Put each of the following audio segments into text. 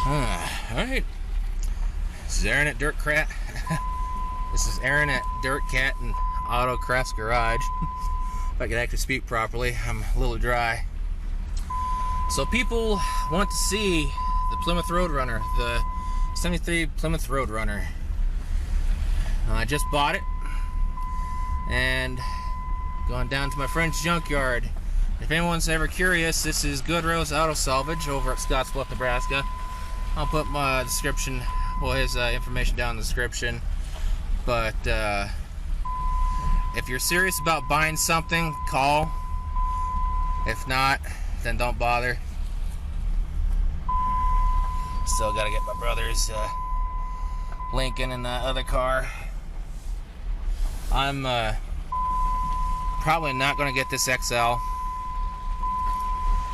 Alright. This is Aaron at DirtCat. This is Aaron at DirtCat and Autocraft's Garage. If I could actually speak properly, I'm a little dry. So people want to see the Plymouth Roadrunner, the 73 Plymouth Roadrunner. I just bought it and going down to my friend's junkyard. If anyone's ever curious, this is Goodrow's Auto Salvage over at Scottsbluff, Nebraska. I'll put my description, his information down in the description. But if you're serious about buying something, call. If not, then don't bother. Still gotta get my brother's Lincoln in the other car. I'm probably not gonna get this XL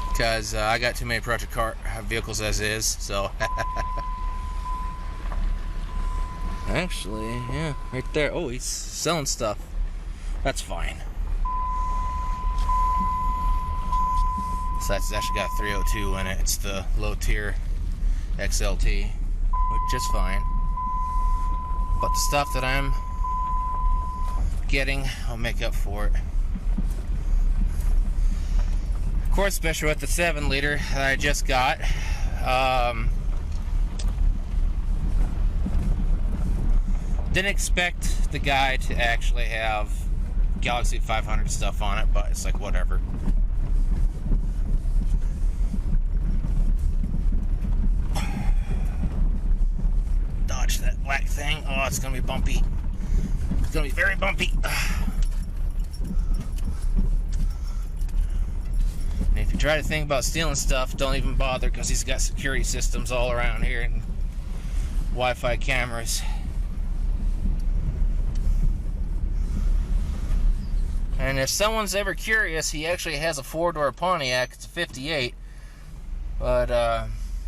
because I got too many project car vehicles as is. So actually, yeah, right there. Oh, he's selling stuff. That's fine. So that's actually got a 302 in it. It's the low tier XLT, which is fine. But the stuff that I'm getting, I'll make up for it. Of course, especially with the 7-liter that I just got. Didn't expect the guy to actually have Galaxy 500 stuff on it, but it's like whatever. Dodge that black thing. Oh, it's gonna be bumpy. It's gonna be very bumpy. And if you try to think about stealing stuff, don't even bother, because he's got security systems all around here and Wi-Fi cameras. And if someone's ever curious, he actually has a 4-door Pontiac. It's a 58, but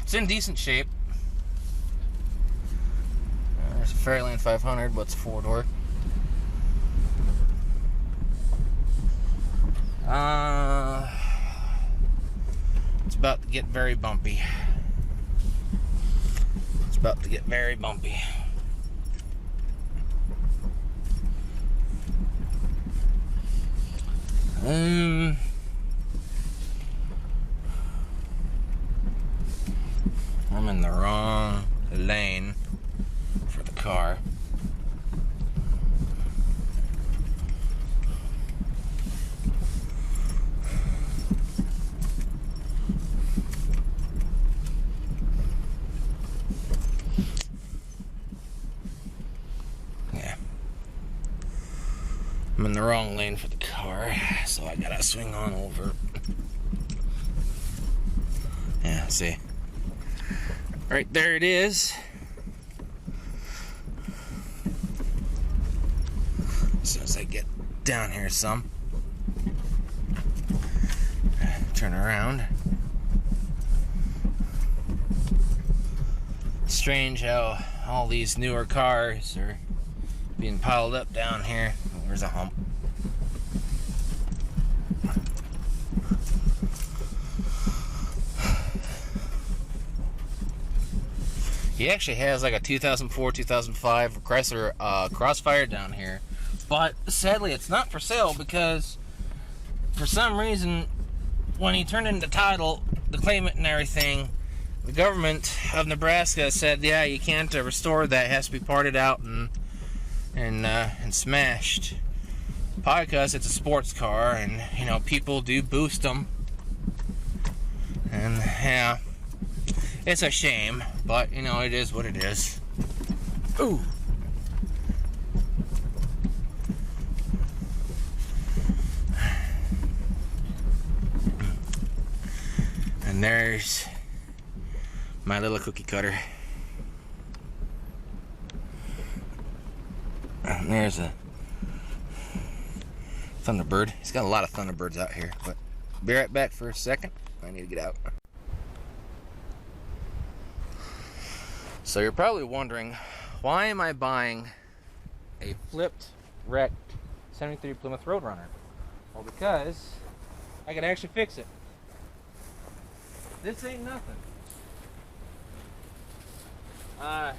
it's in decent shape. There's a Fairlane 500, but it's a 4-door. It's about to get very bumpy. It's about to get very bumpy. I'm in the wrong lane for the car. Yeah. I'm in the wrong lane for the car, so I gotta swing on over. Yeah, see. Right there it is. As soon as I get down here some. Turn around. Strange how all these newer cars are being piled up down here. There's a hump. He actually has like a 2004, 2005 Chrysler Crossfire down here. But sadly, it's not for sale because for some reason, when he turned in the title, the claimant and everything, the government of Nebraska said, yeah, you can't restore that. It has to be parted out and smashed. Probably because it's a sports car, and you know, people do boost them. And yeah, it's a shame, but you know, it is what it is. Ooh. And there's my little cookie cutter. And there's a Thunderbird. He's got a lot of Thunderbirds out here, but be right back for a second. I need to get out. So you're probably wondering, why am I buying a flipped, wrecked 73 Plymouth Roadrunner? Well, because I can actually fix it. This ain't nothing. Going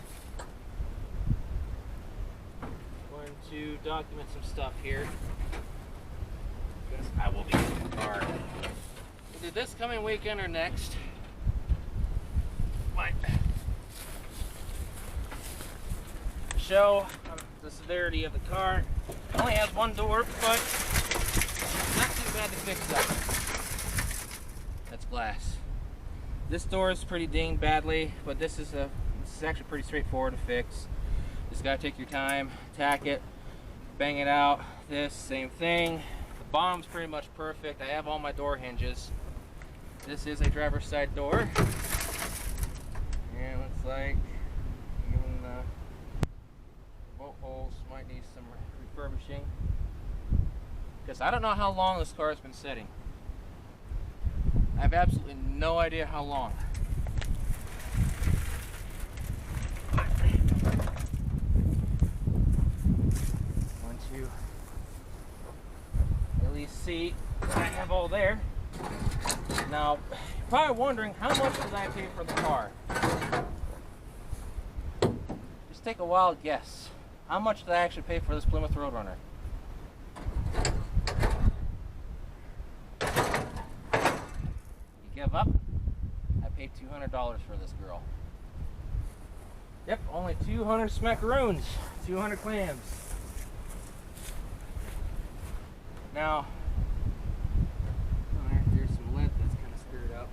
to document some stuff here, because I will be in the car either this coming weekend or next. But show the severity of the car. It only has one door, but not too bad to fix up. That's glass. This door is pretty dinged badly, but this is actually pretty straightforward to fix. Just gotta take your time, tack it, bang it out. This, same thing. The bottom's pretty much perfect. I have all my door hinges. This is a driver's side door. And it looks like even the bolt holes might need some refurbishing, because I don't know how long this car has been sitting. I have absolutely no idea how long. Going to at least see what I have all there. Now, you're probably wondering, how much did I pay for the car? Just take a wild guess. How much did I actually pay for this Plymouth Roadrunner? You give up? I paid $200 for this girl. Yep, only 200 smackaroons, 200 clams. Now, there's some lead that's kind of stirred up,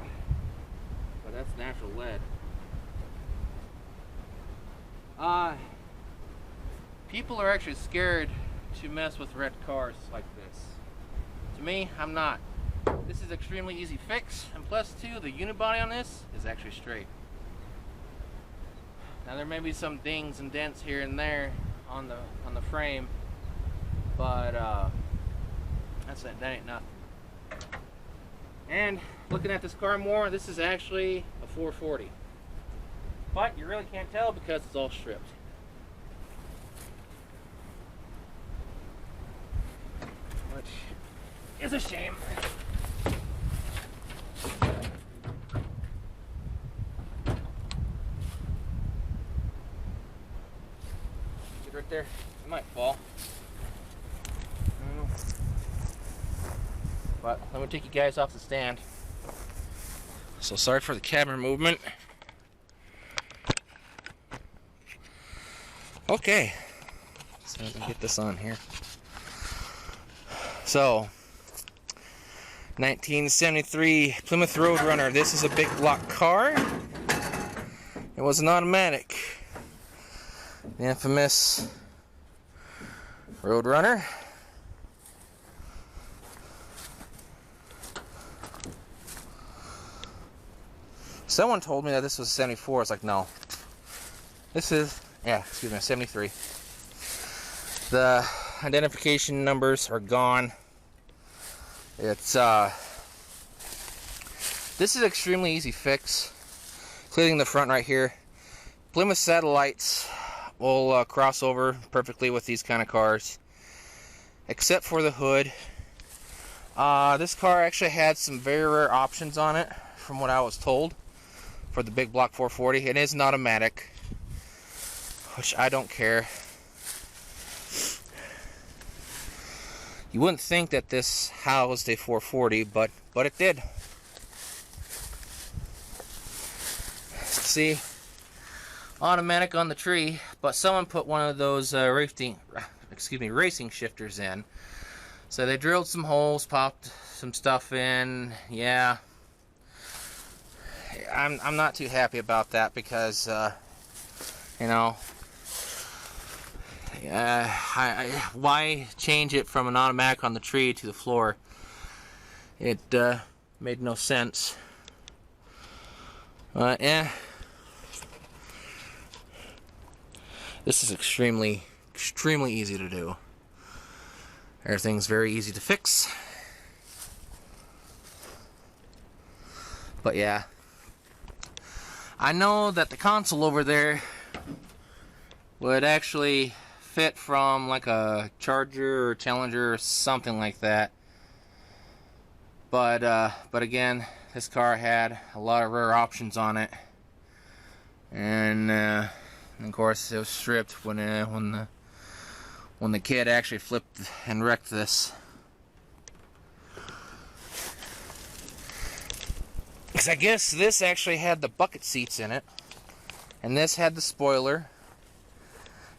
but that's natural lead. People are actually scared to mess with red cars like this. To me, I'm not. This is extremely easy fix, and plus too, the unibody on this is actually straight. Now there may be some dings and dents here and there on the frame, but that ain't nothing. And looking at this car more, this is actually a 440, but you really can't tell because it's all stripped. Which is a shame. Get right there. It might fall. I don't know. But let me take you guys off the stand. So sorry for the camera movement. Okay. So let me get this on here. So, 1973 Plymouth Roadrunner. This is a big block car. It was an automatic. The infamous Roadrunner. Someone told me that this was 74. It's like, no. This is, yeah, excuse me, 73. The identification numbers are gone. It's this is extremely easy fix. Including the front right here. Plymouth satellites will cross over perfectly with these kind of cars, except for the hood. This car actually had some very rare options on it, from what I was told, for the big block 440. It is an automatic, which I don't care. You wouldn't think that this housed a 440, but it did. See, automatic on the tree, but someone put one of those racing shifters in. So they drilled some holes, popped some stuff in. Yeah, I'm not too happy about that, because you know, why change it from an automatic on the tree to the floor? It made no sense. Yeah, this is extremely easy to do. Everything's very easy to fix. But yeah, I know that the console over there would actually fit from like a Charger or Challenger or something like that. But again, this car had a lot of rare options on it, and And of course, it was stripped when the kid actually flipped and wrecked this. Because I guess this actually had the bucket seats in it, and this had the spoiler.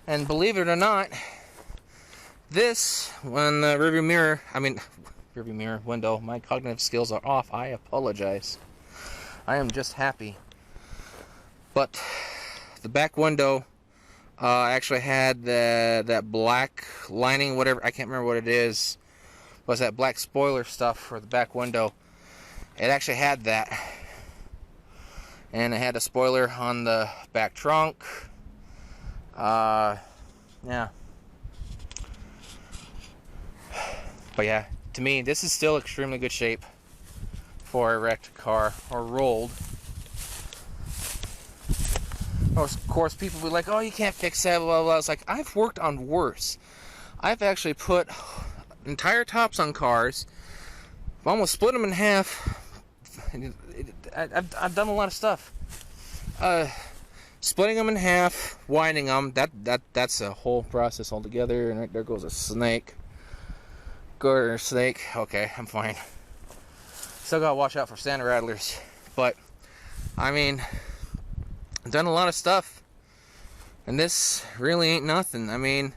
And believe it or not, this, when the rearview mirror window, my cognitive skills are off. I apologize. I am just happy. But the back window actually had that black lining, whatever, I can't remember what it is. It was that black spoiler stuff for the back window. It actually had that. And it had a spoiler on the back trunk. Yeah. But yeah, to me, this is still extremely good shape for a wrecked car or rolled. Of course, people will be like, oh, you can't fix that, blah, blah, blah. It's like, I've worked on worse. I've actually put entire tops on cars. I've almost split them in half. I've done a lot of stuff. Splitting them in half, winding them, that's a whole process altogether. And right there goes a snake. Garter snake. Okay, I'm fine. Still gotta watch out for Santa rattlers. But, I mean, I've done a lot of stuff. And this really ain't nothing. I mean,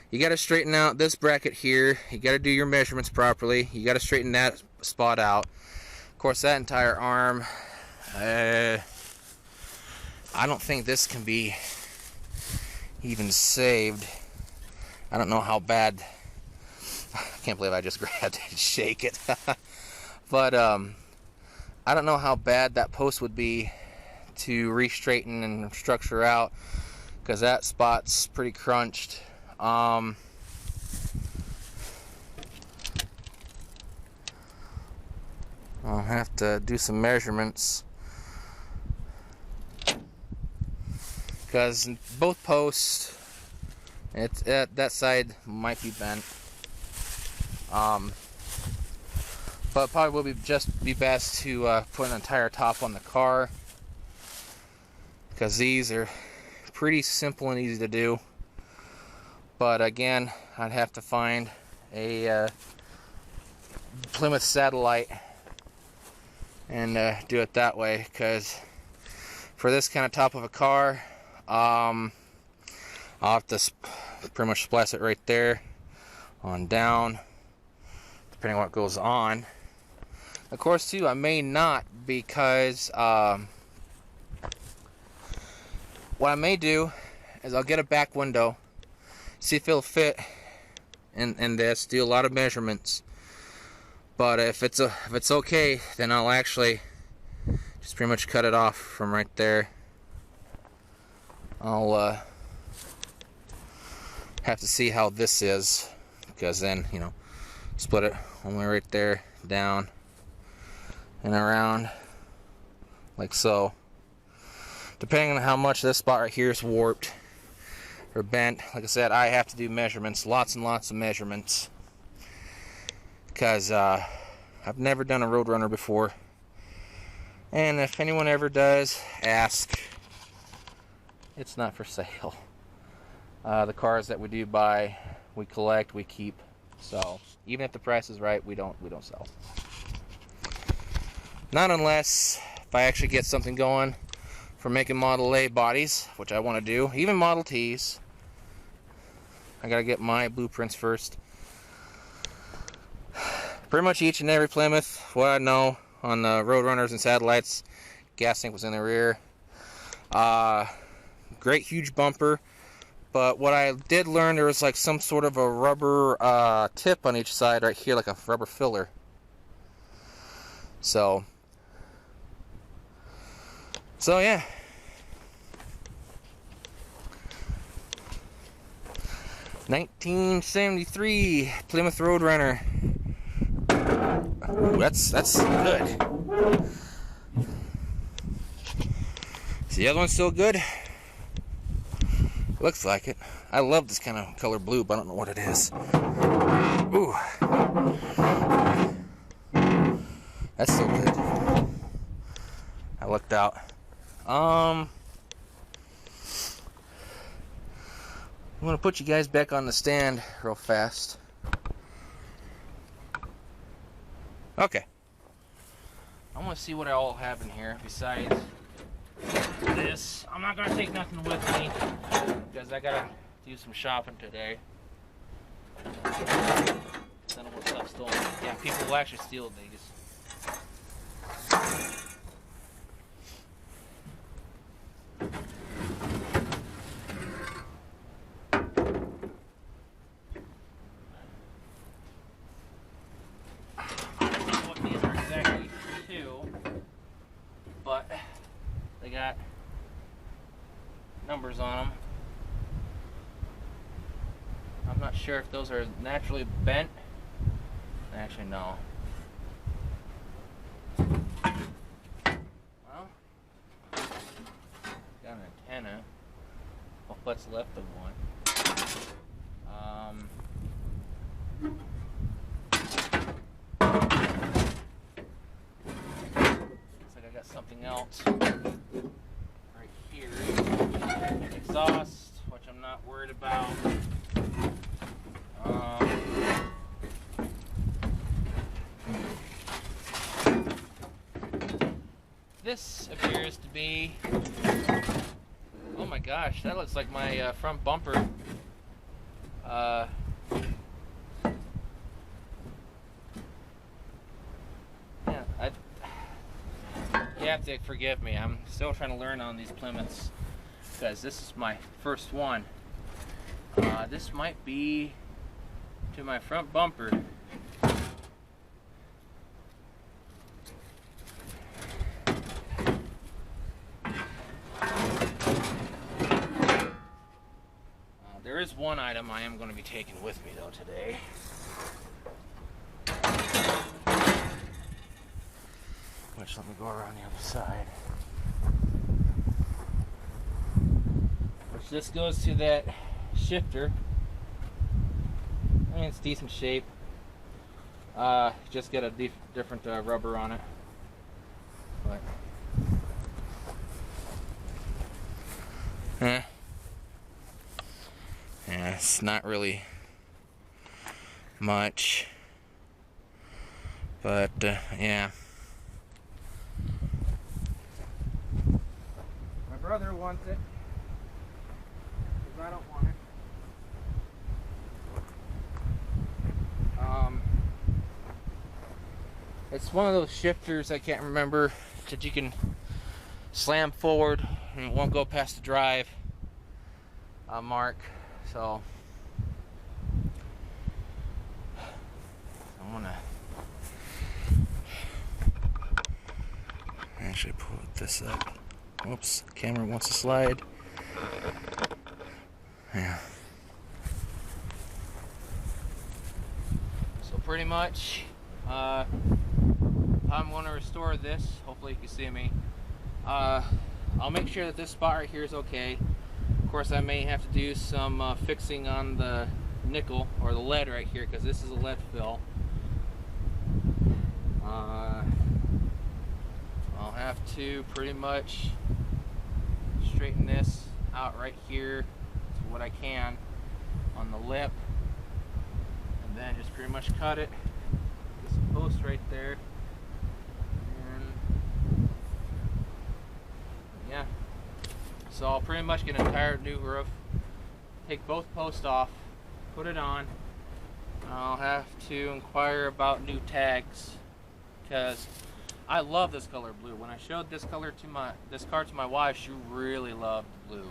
you gotta straighten out this bracket here. You gotta do your measurements properly. You gotta straighten that spot out. Of course, that entire arm, I don't think this can be even saved. I don't know how bad. I can't believe I just grabbed it and shake it. But I don't know how bad that post would be to re-straighten and structure out, because that spot's pretty crunched. I'll have to do some measurements, because both posts, that side might be bent. But it probably will be best to put an entire top on the car, because these are pretty simple and easy to do. But again, I'd have to find a Plymouth satellite and do it that way, because for this kind of top of a car, I'll have to pretty much splice it right there on down, depending on what goes on. Of course, too, I may not, because what I may do is I'll get a back window, see if it'll fit in this, do a lot of measurements. But if it's okay, then I'll actually just pretty much cut it off from right there. I'll have to see how this is, because then, you know, split it one way right there, down and around like so. Depending on how much this spot right here is warped or bent, like I said, I have to do measurements, lots and lots of measurements, because I've never done a Roadrunner before. And if anyone ever does ask, it's not for sale. The cars that we do buy, we collect, we keep. So even if the price is right, we don't sell. Not unless if I actually get something going for making Model A bodies, which I want to do. Even Model Ts. I gotta get my blueprints first. Pretty much each and every Plymouth, what I know on the Roadrunners and satellites, gas tank was in the rear. Great huge bumper. But what I did learn, there was like some sort of a rubber tip on each side right here, like a rubber filler. So yeah. '73 Plymouth Roadrunner. Ooh, that's good. Is the other one still good? Looks like it. I love this kind of color blue, but I don't know what it is. Ooh. That's still good. I lucked out. I'm going to put you guys back on the stand real fast. Okay. I want to see what I all have in here besides this. I'm not going to take nothing with me because I got to do some shopping today. I don't want stuff stolen. Yeah, people will actually steal these. But they got numbers on them. I'm not sure if those are naturally bent. Actually, no. Well, got an antenna. Well, what's left of one. I got something else right here. Exhaust, which I'm not worried about. This appears to be, oh my gosh, that looks like my front bumper. You have to forgive me. I'm still trying to learn on these Plymouths because this is my first one. This might be to my front bumper. There is one item I am going to be taking with me though today. Which, let me go around the other side. Which this goes to that shifter. I mean, it's decent shape. Just get a different rubber on it. But yeah, it's not really much. But yeah. Brother wants it, because I don't want it. It's one of those shifters, I can't remember, that you can slam forward and it won't go past the drive mark. So I'm gonna actually put this up. Whoops, camera wants to slide. Yeah. So pretty much, I'm going to restore this. Hopefully you can see me. I'll make sure that this spot right here is okay. Of course, I may have to do some fixing on the nickel or the lead right here because this is a lead fill. I'll have to pretty much straighten this out right here to what I can on the lip, and then just pretty much cut it. This post right there, and yeah. So I'll pretty much get an entire new roof, take both posts off, put it on. I'll have to inquire about new tags because I love this color blue. When I showed this car to my wife, she really loved blue,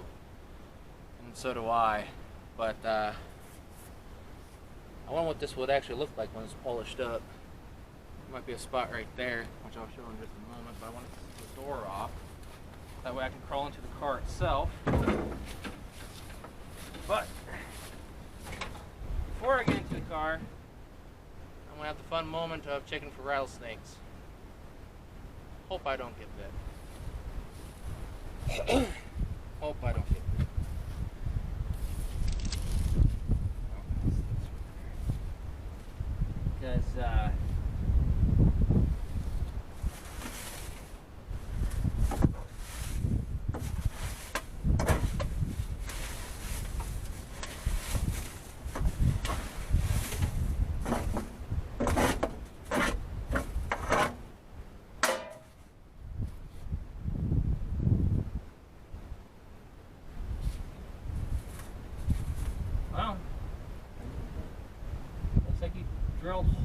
and so do I. But I wonder what this would actually look like when it's polished up. There might be a spot right there, which I'll show in just a moment. But I want to take the door off. That way I can crawl into the car itself. But before I get into the car, I'm gonna have the fun moment of checking for rattlesnakes. Hope I don't get bit. Hope I don't get bit. Because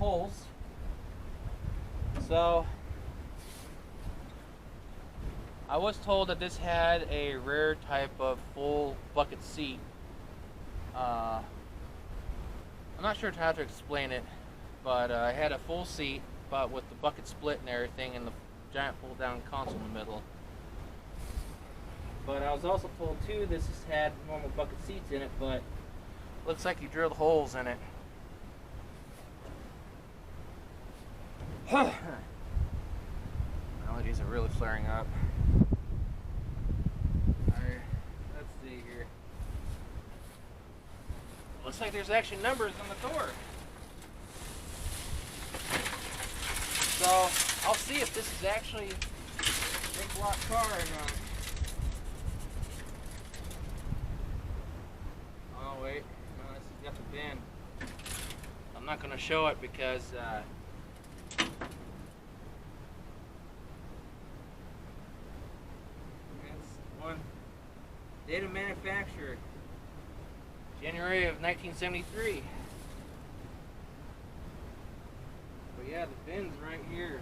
holes. So I was told that this had a rare type of full bucket seat. I'm not sure how to explain it, but I had a full seat, but with the bucket split and everything, and the giant fold-down console in the middle. But I was also told too, this has had normal bucket seats in it, but looks like you drilled holes in it. Allergies are really flaring up. Alright, let's see here. Looks like there's actually numbers on the door. So I'll see if this is actually a big block car or not. Oh wait, no, this has got the bin. I'm not going to show it because that's one. Date of manufacture, January of 1973. But yeah, the bin's right here.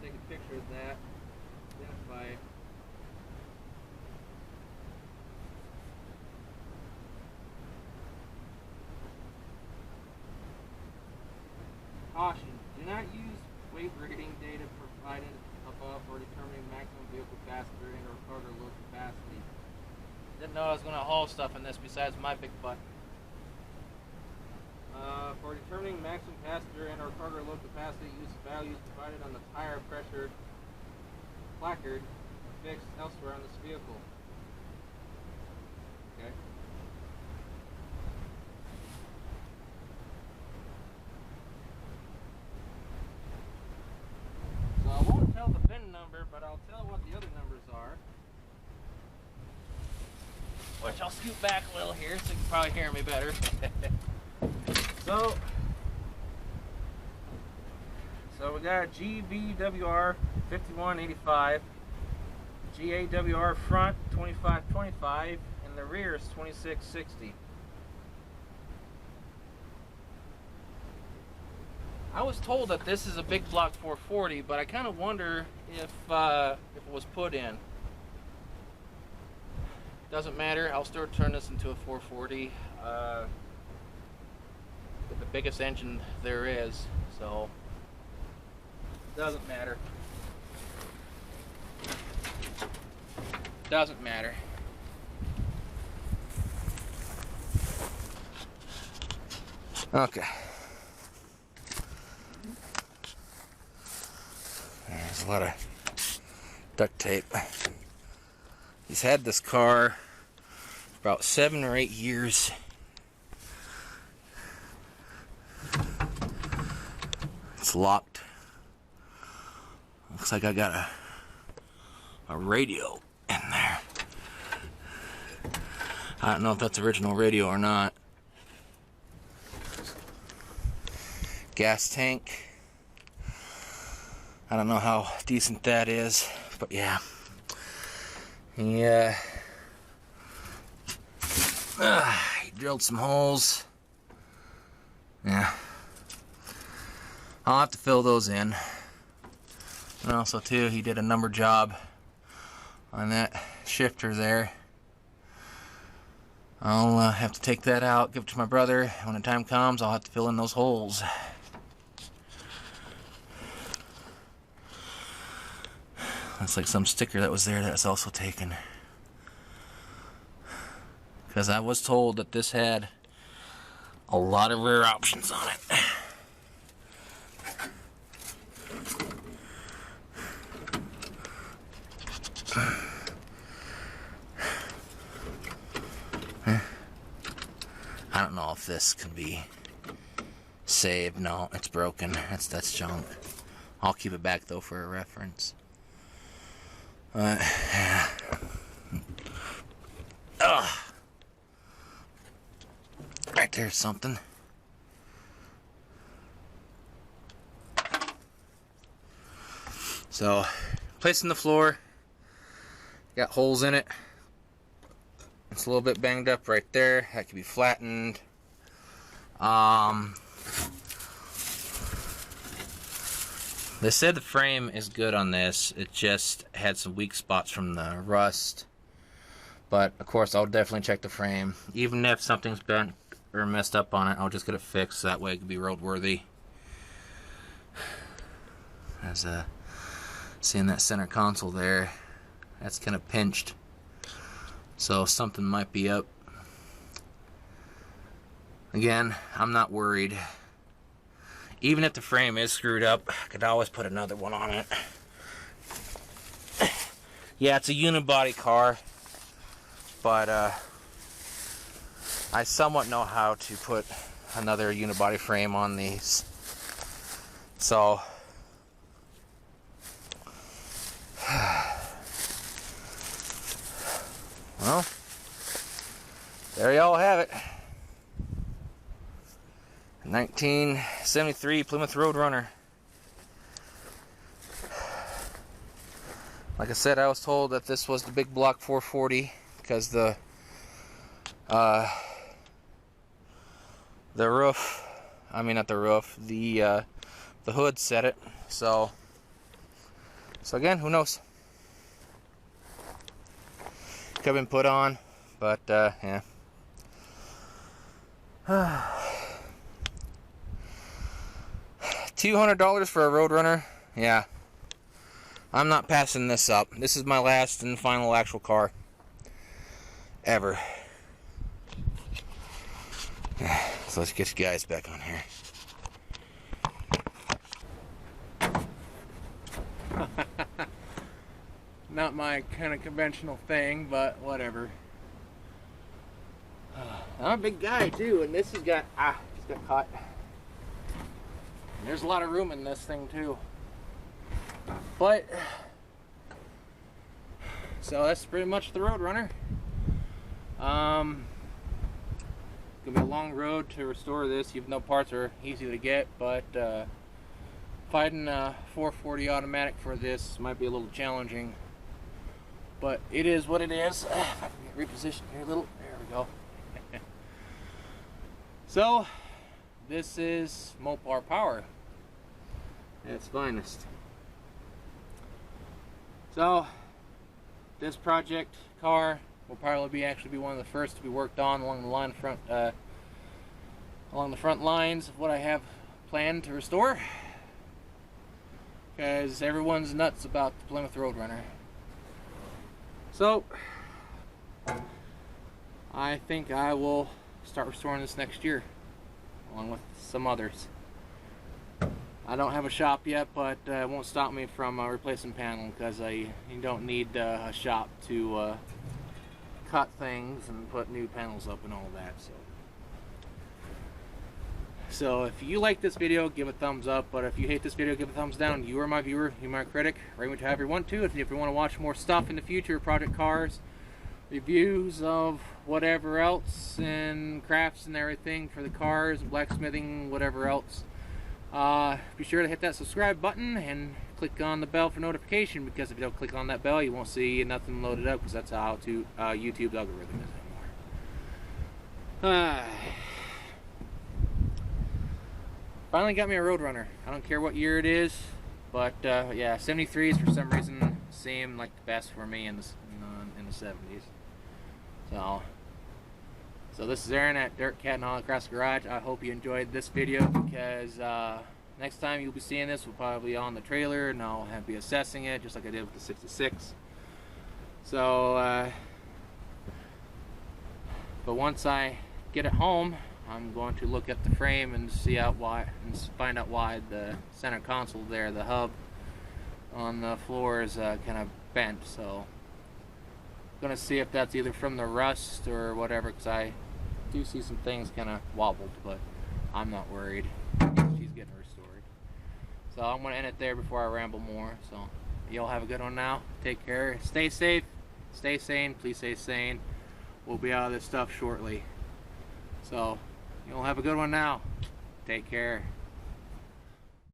Take a picture of that. Identify it. Caution: do not use weight rating data provided above for determining maximum vehicle passenger and or cargo load capacity. Didn't know I was going to haul stuff in this besides my big butt. For determining maximum passenger and or cargo load capacity, use values provided on the tire pressure placard fixed elsewhere on this vehicle. Okay. So I won't tell the VIN number, but I'll tell what the other numbers are. Which I'll scoot back a little here so you can probably hear me better. So we got GVWR 5185, GAWR front 2525, and the rear is 2660. I was told that this is a big block 440, but I kind of wonder if it was put in. Doesn't matter. I'll still turn this into a 440. With the biggest engine there is, so doesn't matter. Doesn't matter. Okay. There's a lot of duct tape. He's had this car for about 7 or 8 years. It's locked. Looks like I got a radio in there. I don't know if that's original radio or not. Gas tank. I don't know how decent that is, but yeah. He drilled some holes. Yeah. I'll have to fill those in. And also too, he did a number job on that shifter there. I'll have to take that out, give it to my brother. When the time comes, I'll have to fill in those holes. Looks like some sticker that was there that's also taken. Because I was told that this had a lot of rear options on it. I don't know if this can be saved. No, it's broken. That's junk. I'll keep it back though for a reference. Yeah. Right there's something. So, placed in the floor. Got holes in it. It's a little bit banged up right there. That could be flattened. They said the frame is good on this. It just had some weak spots from the rust. But of course, I'll definitely check the frame. Even if something's bent or messed up on it, I'll just get it fixed. So that way it can be roadworthy. As seeing that center console there, that's kind of pinched. So something might be up. Again, I'm not worried. Even if the frame is screwed up, I could always put another one on it. Yeah, it's a unibody car, but I somewhat know how to put another unibody frame on these. So, well, there y'all have it. 1973 Plymouth Roadrunner. Like I said, I was told that this was the big block 440 because the roof, I mean not the roof, the hood said it. So again, who knows? Could have been put on, but yeah. $200 for a Roadrunner? Yeah. I'm not passing this up. This is my last and final actual car. Ever. So let's get you guys back on here. Not my kind of conventional thing, but whatever. I'm a big guy too, and this has got, just got caught. There's a lot of room in this thing too. But so that's pretty much the Roadrunner. Gonna be a long road to restore this. Even though parts are easy to get, but fighting a 440 automatic for this might be a little challenging. But it is what it is. If I can get repositioned here a little, there we go. So this is Mopar Power at its finest. So this project car will probably actually be one of the first to be worked on along the front lines of what I have planned to restore, because everyone's nuts about the Plymouth Roadrunner. So I think I will start restoring this next year along with some others. I don't have a shop yet, but it won't stop me from replacing panel, because you don't need a shop to cut things and put new panels up and all that. So if you like this video, give a thumbs up, but if you hate this video, give a thumbs down. You are my viewer, you are my critic. Rate me however you want to. If you want to watch more stuff in the future, project cars, reviews of whatever else, and crafts and everything for the cars, blacksmithing, whatever else, be sure to hit that subscribe button and click on the bell for notification, because if you don't click on that bell, you won't see nothing loaded up, because that's how YouTube's algorithm is anymore. Finally got me a Roadrunner. I don't care what year it is, but yeah, 73s for some reason seem like the best for me in the 70s. So this is Aaron at DirtCat and all across the garage. I hope you enjoyed this video, because next time you'll be seeing this will probably be on the trailer, and I'll be assessing it just like I did with the 66. So but once I get it home, I'm going to look at the frame and find out why the center console there, the hub on the floor, is kind of bent. So I'm gonna see if that's either from the rust or whatever, because I do see some things kind of wobbled, but I'm not worried. She's getting restored. So I'm gonna end it there before I ramble more. So y'all have a good one now. Take care. Stay safe. Stay sane. Please stay sane. We'll be out of this stuff shortly. So you'll have a good one now. Take care.